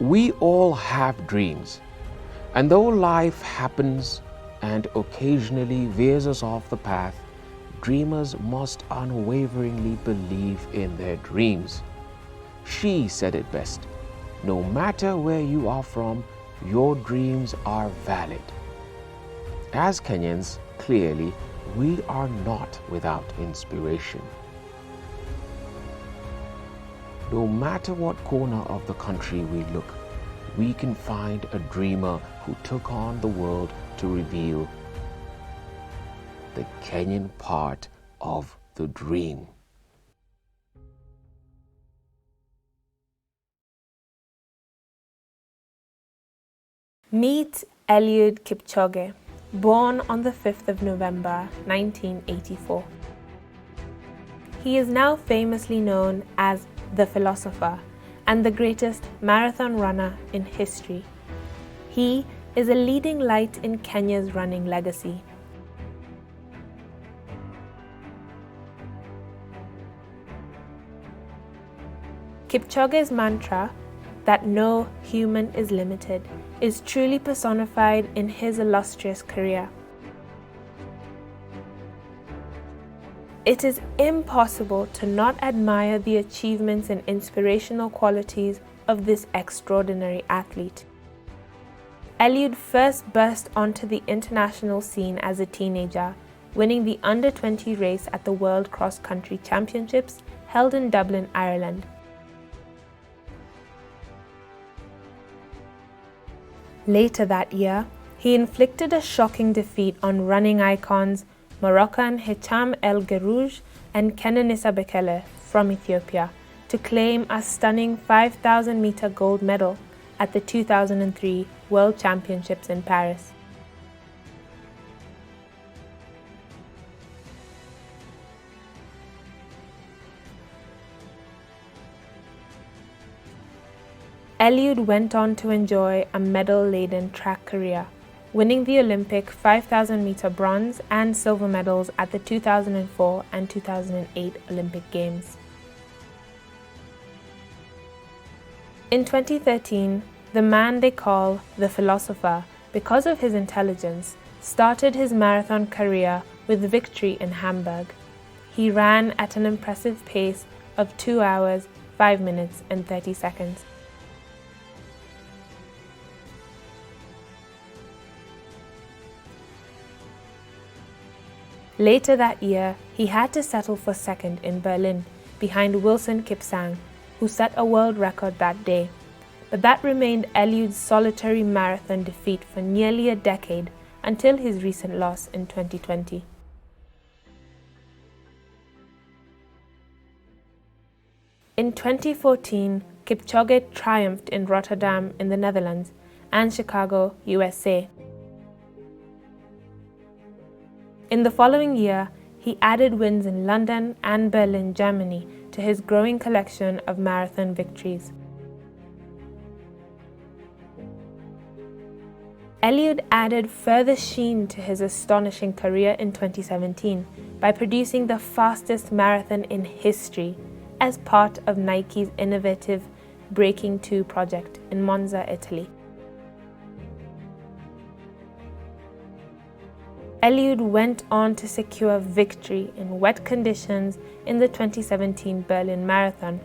We all have dreams, and though life happens and occasionally veers us off the path, dreamers must unwaveringly believe in their dreams. She said it best: no matter where you are from, your dreams are valid. As Kenyans, clearly, we are not without inspiration. No matter what corner of the country we look, we can find a dreamer who took on the world to reveal the Kenyan part of the dream. Meet Eliud Kipchoge, born on the 5th of November 1984. He is now famously known as the philosopher and the greatest marathon runner in history. He is a leading light in Kenya's running legacy. Kipchoge's mantra, that no human is limited, is truly personified in his illustrious career. It is impossible to not admire the achievements and inspirational qualities of this extraordinary athlete. Eliud first burst onto the international scene as a teenager, winning the Under-20 race at the World Cross Country Championships held in Dublin, Ireland. Later that year, he inflicted a shocking defeat on running icons Moroccan Hicham El Guerrouj and Kenenisa Bekele from Ethiopia to claim a stunning 5,000-meter gold medal at the 2003 World Championships in Paris. Eliud went on to enjoy a medal-laden track career, winning the Olympic 5,000-meter bronze and silver medals at the 2004 and 2008 Olympic Games. In 2013, the man they call the philosopher, because of his intelligence, started his marathon career with victory in Hamburg. He ran at an impressive pace of 2 hours, 5 minutes and 30 seconds. Later that year, he had to settle for second in Berlin, behind Wilson Kipsang, who set a world record that day. But that remained Eliud's solitary marathon defeat for nearly a decade, until his recent loss in 2020. In 2014, Kipchoge triumphed in Rotterdam in the Netherlands and Chicago, USA. In the following year, he added wins in London and Berlin, Germany, to his growing collection of marathon victories. Eliud added further sheen to his astonishing career in 2017 by producing the fastest marathon in history as part of Nike's innovative Breaking 2 project in Monza, Italy. Eliud went on to secure victory in wet conditions in the 2017 Berlin Marathon,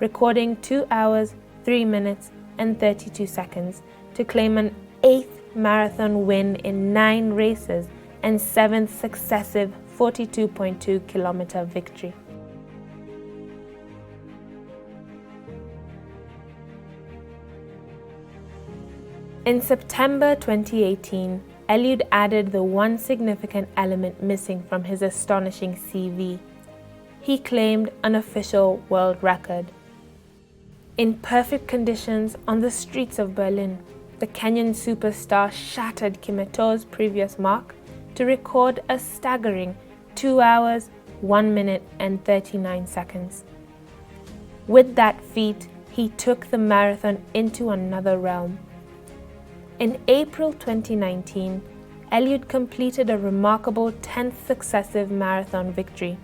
recording 2 hours, 3 minutes and 32 seconds to claim an 8th marathon win in 9 races and 7th successive 42.2 kilometer victory. In September 2018, Eliud added the one significant element missing from his astonishing CV. He claimed an official world record. In perfect conditions on the streets of Berlin, the Kenyan superstar shattered Kimeto's previous mark to record a staggering 2 hours, 1 minute and 39 seconds. With that feat, he took the marathon into another realm. In April 2019, Eliud completed a remarkable 10th successive marathon victory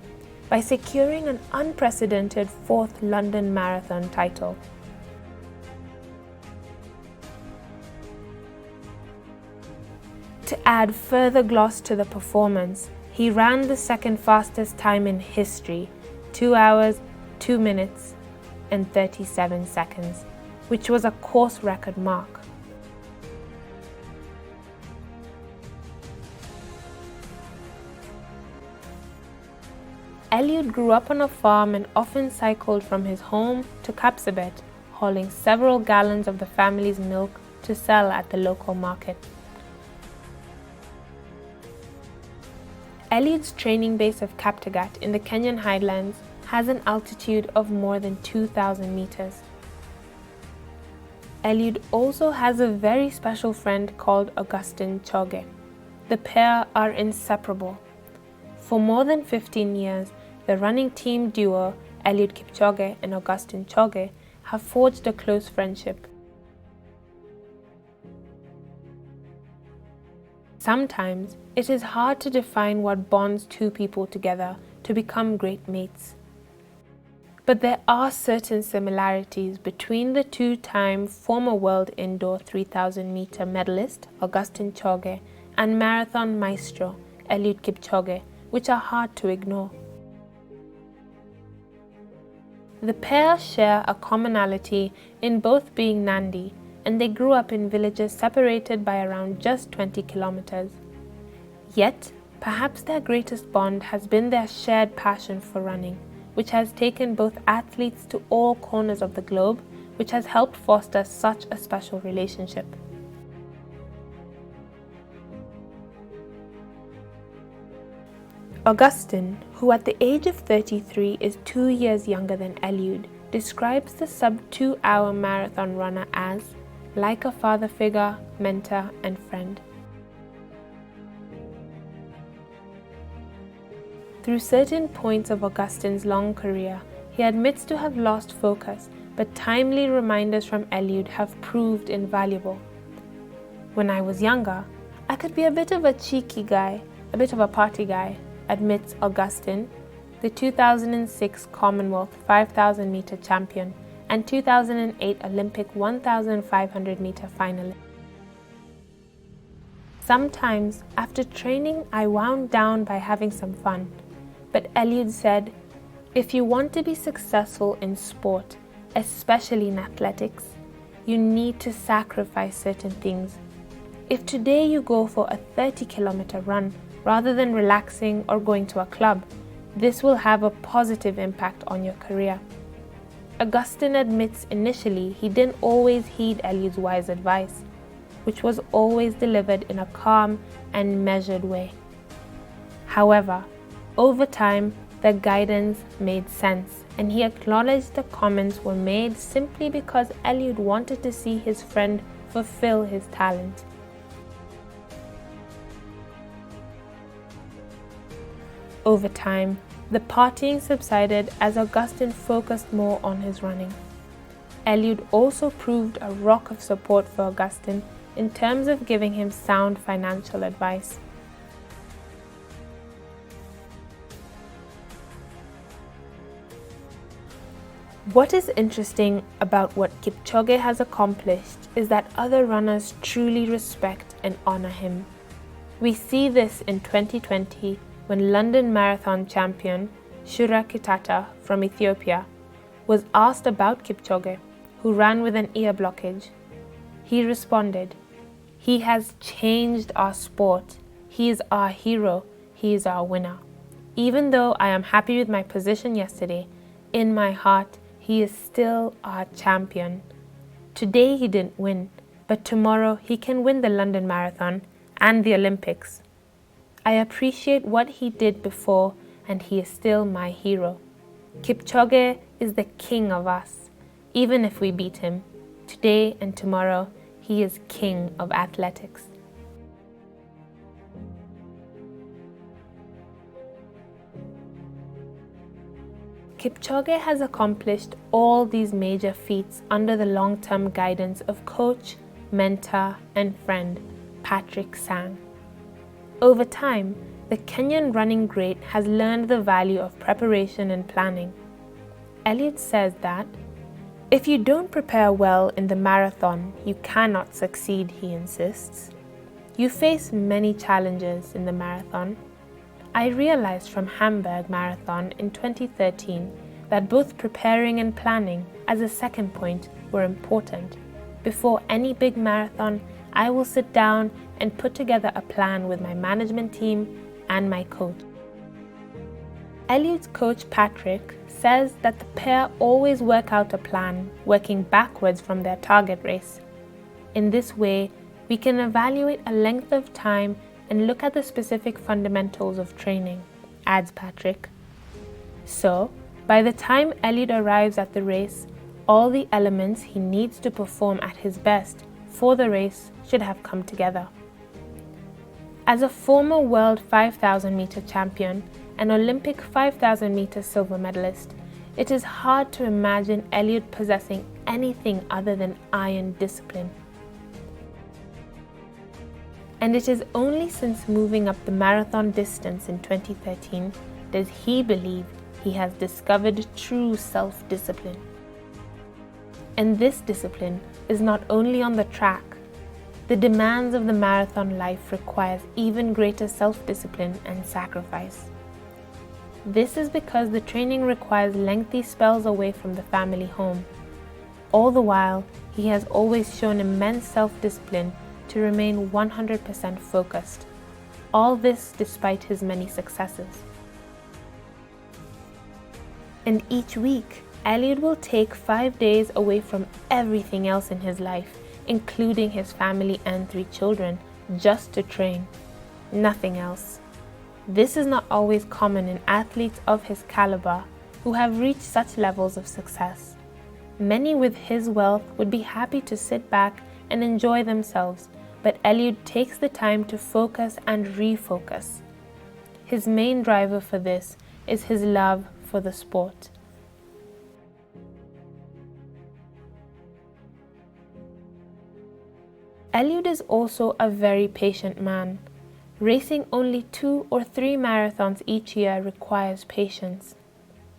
by securing an unprecedented 4th London Marathon title. To add further gloss to the performance, he ran the second fastest time in history, 2 hours, 2 minutes, and 37 seconds, which was a course record mark. Eliud grew up on a farm and often cycled from his home to Kapsabet, hauling several gallons of the family's milk to sell at the local market. Eliud's training base of Kaptagat in the Kenyan highlands has an altitude of more than 2,000 meters. Eliud also has a very special friend called Untitled Chapter. The pair are inseparable. For more than 15 years, the running team duo Eliud Kipchoge and Untitled Chapter have forged a close friendship. Sometimes it is hard to define what bonds two people together to become great mates. But there are certain similarities between the two-time former world indoor 3,000-meter medalist Untitled Chapter and marathon maestro Eliud Kipchoge, which are hard to ignore. The pair share a commonality in both being Nandi, and they grew up in villages separated by around just 20 kilometers. Yet, perhaps their greatest bond has been their shared passion for running, which has taken both athletes to all corners of the globe, which has helped foster such a special relationship. Augustine, who at the age of 33 is 2 years younger than Eliud, describes the sub-2-hour marathon runner as like a father figure, mentor, and friend. Through certain points of Augustine's long career, he admits to have lost focus, but timely reminders from Eliud have proved invaluable. When I was younger, I could be a bit of a cheeky guy, a bit of a party guy, admits Augustine, the 2006 Commonwealth 5,000 meter champion and 2008 Olympic 1,500 meter finalist. Sometimes, after training, I wound down by having some fun. But Eliud said, if you want to be successful in sport, especially in athletics, you need to sacrifice certain things. If today you go for a 30-kilometer run rather than relaxing or going to a club, this will have a positive impact on your career. Augustine admits initially he didn't always heed Eliud's wise advice, which was always delivered in a calm and measured way. However, over time, the guidance made sense, and he acknowledged the comments were made simply because Eliud wanted to see his friend fulfill his talent. Over time, the partying subsided as Augustine focused more on his running. Eliud also proved a rock of support for Augustine in terms of giving him sound financial advice. What is interesting about what Kipchoge has accomplished is that other runners truly respect and honor him. We see this in 2020 when London Marathon champion Shura Kitata from Ethiopia was asked about Kipchoge, who ran with an ear blockage. He responded, "He has changed our sport. He is our hero. He is our winner. Even though I am happy with my position yesterday, in my heart, he is still our champion. Today he didn't win, but tomorrow he can win the London Marathon and the Olympics. I appreciate what he did before, and he is still my hero. Kipchoge is the king of us. Even if we beat him, today and tomorrow, he is king of athletics." Kipchoge has accomplished all these major feats under the long-term guidance of coach, mentor, and friend, Patrick Sang. Over time, the Kenyan running great has learned the value of preparation and planning. Eliud says that, "If you don't prepare well in the marathon, you cannot succeed," he insists. You face many challenges in the marathon. I realized from Hamburg Marathon in 2013 that both preparing and planning as a second point were important. Before any big marathon, I will sit down and put together a plan with my management team and my coach. Eliud's coach Patrick says that the pair always work out a plan, working backwards from their target race. In this way, we can evaluate a length of time and look at the specific fundamentals of training, adds Patrick. So, by the time Eliud arrives at the race, all the elements he needs to perform at his best for the race should have come together. As a former world 5,000 meter champion and Olympic 5,000 meter silver medalist, it is hard to imagine Eliud possessing anything other than iron discipline. And it is only since moving up the marathon distance in 2013 does he believe he has discovered true self-discipline. And this discipline is not only on the track. The demands of the marathon life requires even greater self-discipline and sacrifice. This is because the training requires lengthy spells away from the family home. All the while, he has always shown immense self-discipline to remain 100% focused. All this despite his many successes. And each week, Eliud will take 5 days away from everything else in his life, including his family and 3 children, just to train. Nothing else. This is not always common in athletes of his caliber who have reached such levels of success. Many with his wealth would be happy to sit back and enjoy themselves, but Eliud takes the time to focus and refocus. His main driver for this is his love for the sport. Eliud is also a very patient man. Racing only 2 or 3 marathons each year requires patience.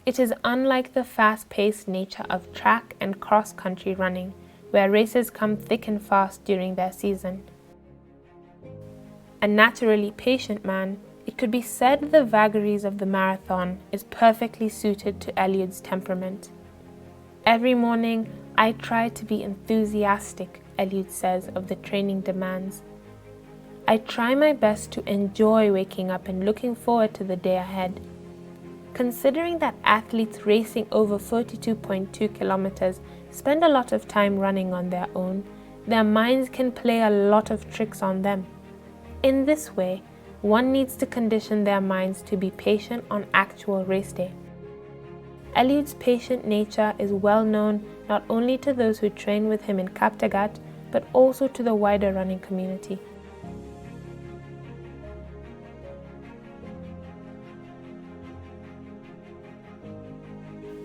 It is unlike the fast-paced nature of track and cross-country running, where races come thick and fast during their season. A naturally patient man, it could be said the vagaries of the marathon is perfectly suited to Eliud's temperament. Every morning, I try to be enthusiastic, Eliud says of the training demands. I try my best to enjoy waking up and looking forward to the day ahead. Considering that athletes racing over 42.2 kilometers spend a lot of time running on their own, their minds can play a lot of tricks on them. In this way, one needs to condition their minds to be patient on actual race day. Eliud's patient nature is well known not only to those who train with him in Kaptagat, but also to the wider running community.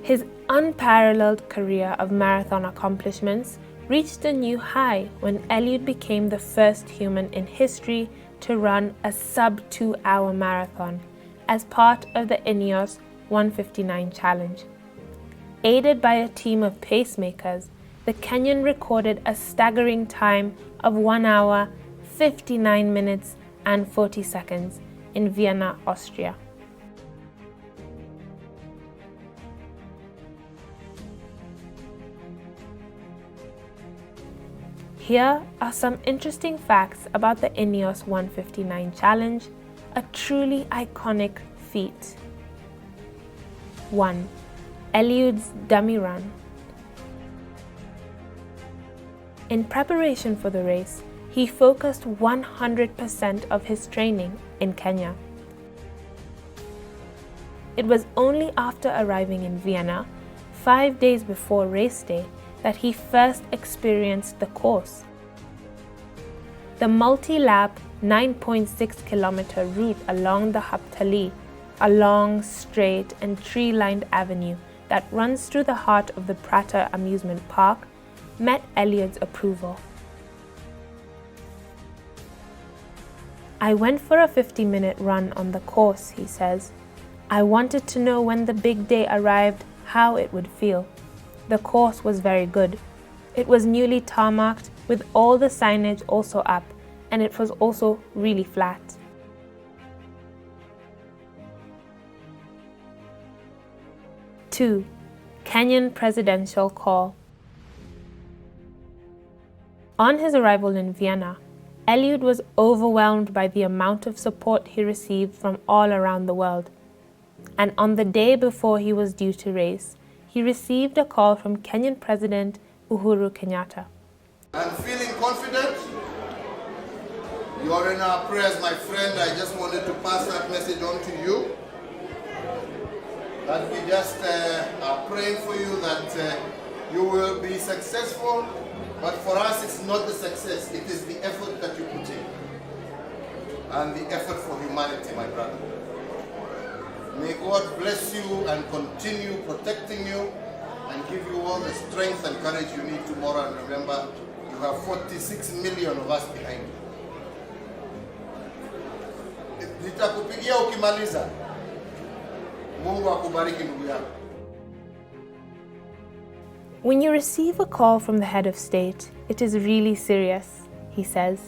His unparalleled career of marathon accomplishments reached a new high when Eliud became the first human in history to run a sub-2-hour marathon as part of the Ineos 159 challenge. Aided by a team of pacemakers, the Kenyan recorded a staggering time of 1 hour, 59 minutes and 40 seconds in Vienna, Austria. Here are some interesting facts about the Ineos 159 challenge, a truly iconic feat. 1. Eliud's dummy run. In preparation for the race, he focused 100% of his training in Kenya. It was only after arriving in Vienna, 5 days before race day, that he first experienced the course. The multi-lap 9.6 kilometer route along the Haptali, a long, straight and tree-lined avenue that runs through the heart of the Prater amusement park, met Eliud's approval. I went for a 50-minute run on the course, he says. I wanted to know when the big day arrived how it would feel. The course was very good. It was newly tarmacked with all the signage also up, and it was also really flat. Two, Kenyan presidential call. On his arrival in Vienna, Eliud was overwhelmed by the amount of support he received from all around the world. And on the day before he was due to race, he received a call from Kenyan President Uhuru Kenyatta. I'm feeling confident. You are in our prayers, my friend. I just wanted to pass that message on to you. That we just are praying for you that you will be successful. But for us, it's not the success. It is the effort that you put in. And the effort for humanity, my brother. May God bless you and continue protecting you and give you all the strength and courage you need tomorrow. And remember, you have 46 million of us behind you. Nitakupigia ukimaliza. Mungu akubariki ndugu yangu. When you receive a call from the head of state, it is really serious, he says.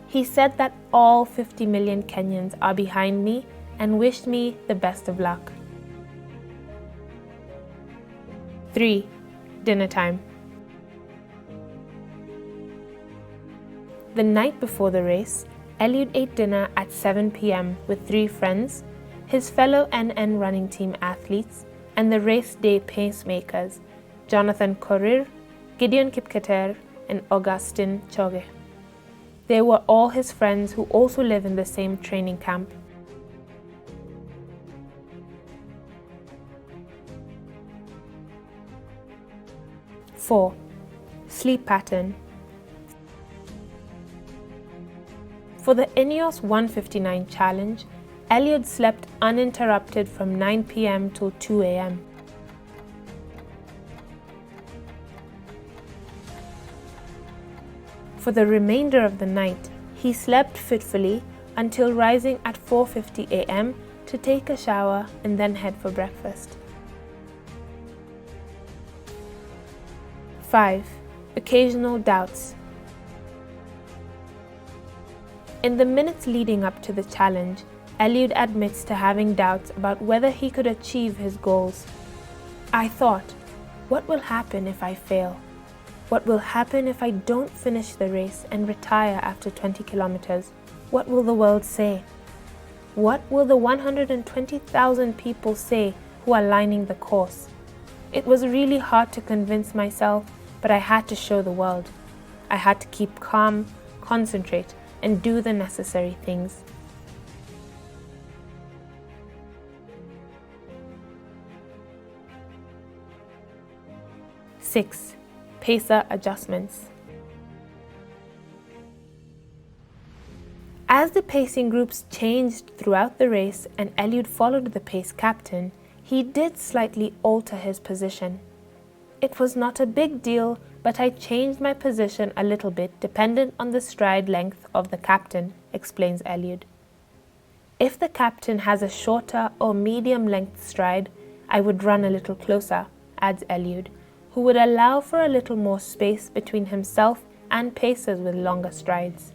He said that all 50 million Kenyans are behind me and wished me the best of luck. 3. Dinner time. The night before the race, Eliud ate dinner at 7 p.m. with 3 friends, his fellow NN running team athletes, and the race day pacemakers, Jonathan Korir, Gideon Kipchoge, and Augustin Choge. They were all his friends who also live in the same training camp. Four, sleep pattern. For the Ineos 159 challenge, Eliud slept uninterrupted from 9 p.m. till 2 a.m. For the remainder of the night, he slept fitfully until rising at 4:50 a.m. to take a shower and then head for breakfast. 5. Occasional doubts. In the minutes leading up to the challenge, Eliud admits to having doubts about whether he could achieve his goals. I thought, what will happen if I fail? What will happen if I don't finish the race and retire after 20 kilometers? What will the world say? What will the 120,000 people say who are lining the course? It was really hard to convince myself, but I had to show the world. I had to keep calm, concentrate, and do the necessary things. Six, pacer adjustments. As the pacing groups changed throughout the race and Eliud followed the pace captain, he did slightly alter his position. It was not a big deal, but I changed my position a little bit dependent on the stride length of the captain, explains Eliud. If the captain has a shorter or medium length stride, I would run a little closer, adds Eliud, who would allow for a little more space between himself and pacers with longer strides.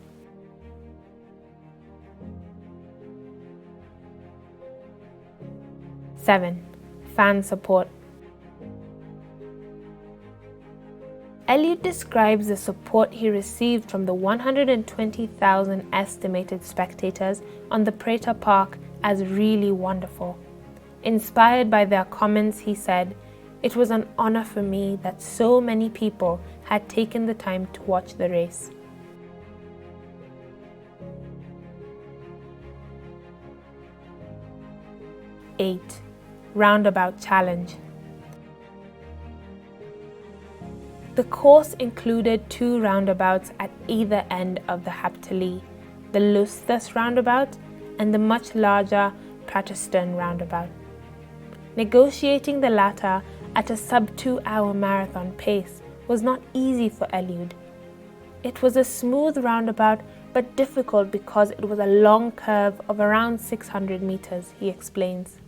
Seven, fan support. Eliud describes the support he received from the 120,000 estimated spectators on the Prater Park as really wonderful. Inspired by their comments, he said, "It was an honor for me that so many people had taken the time to watch the race." Eight, Roundabout challenge. The course included 2 roundabouts at either end of the Haptali, the Lusthus roundabout and the much larger Praterstern roundabout. Negotiating the latter at a sub-2-hour marathon pace was not easy for Eliud. It was a smooth roundabout but difficult because it was a long curve of around 600 meters, he explains.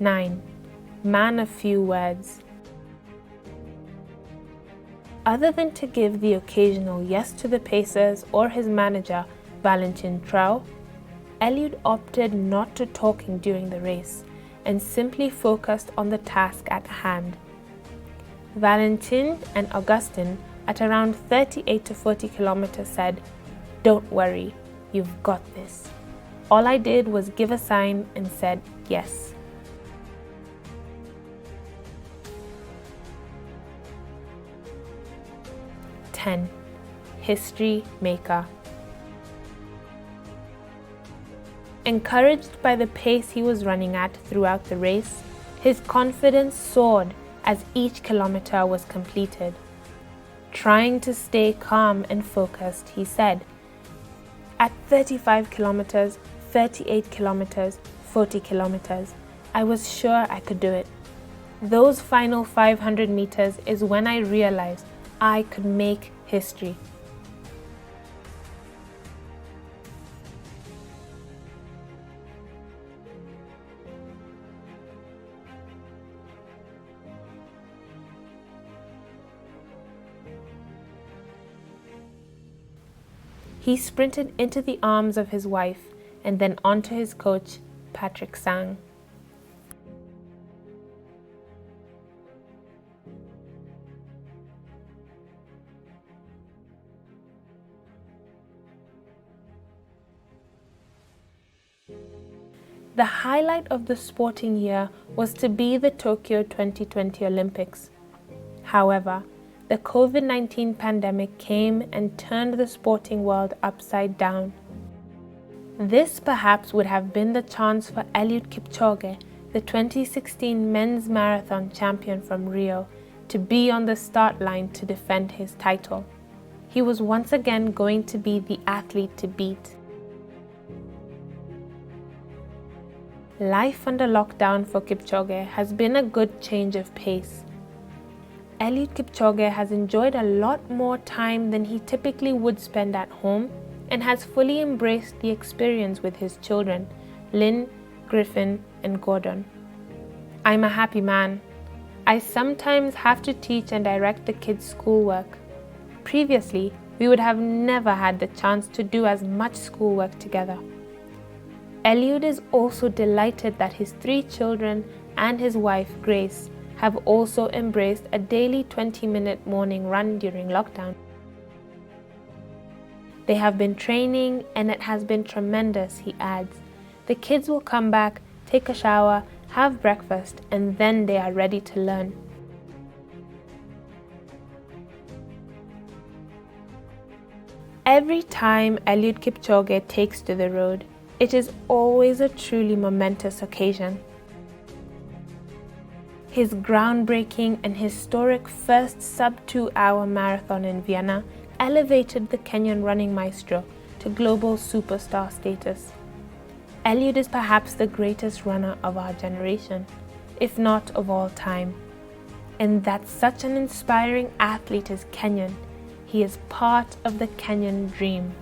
9. Man of few words. Other than to give the occasional yes to the pacers or his manager, Valentin Trau, Eliud opted not to talking during the race and simply focused on the task at hand. Valentin and Augustin, at around 38 to 40 kilometers, said, "Don't worry, you've got this. All I did was give a sign and said yes." History maker. Encouraged by the pace he was running at throughout the race, his confidence soared as each kilometer was completed. Trying to stay calm and focused, he said, "At 35 kilometers, 38 kilometers, 40 kilometers, I was sure I could do it. Those final 500 meters is when I realized I could make history." He sprinted into the arms of his wife and then onto his coach, Patrick Sang. The highlight of the sporting year was to be the Tokyo 2020 Olympics. However, the COVID-19 pandemic came and turned the sporting world upside down. This perhaps would have been the chance for Eliud Kipchoge, the 2016 men's marathon champion from Rio, to be on the start line to defend his title. He was once again going to be the athlete to beat. Life under lockdown for Kipchoge has been a good change of pace. Eliud Kipchoge has enjoyed a lot more time than he typically would spend at home and has fully embraced the experience with his children, Lynn, Griffin, and Gordon. "I'm a happy man. I sometimes have to teach and direct the kids' schoolwork. Previously, we would have never had the chance to do as much schoolwork together." Eliud is also delighted that his 3 children and his wife, Grace, have also embraced a daily 20-minute morning run during lockdown. "They have been training and it has been tremendous," he adds. "The kids will come back, take a shower, have breakfast, and then they are ready to learn." Every time Eliud Kipchoge takes to the road, it is always a truly momentous occasion. His groundbreaking and historic first sub-2-hour marathon in Vienna elevated the Kenyan running maestro to global superstar status. Eliud is perhaps the greatest runner of our generation, if not of all time. And that such an inspiring athlete is Kenyan. He is part of the Kenyan dream.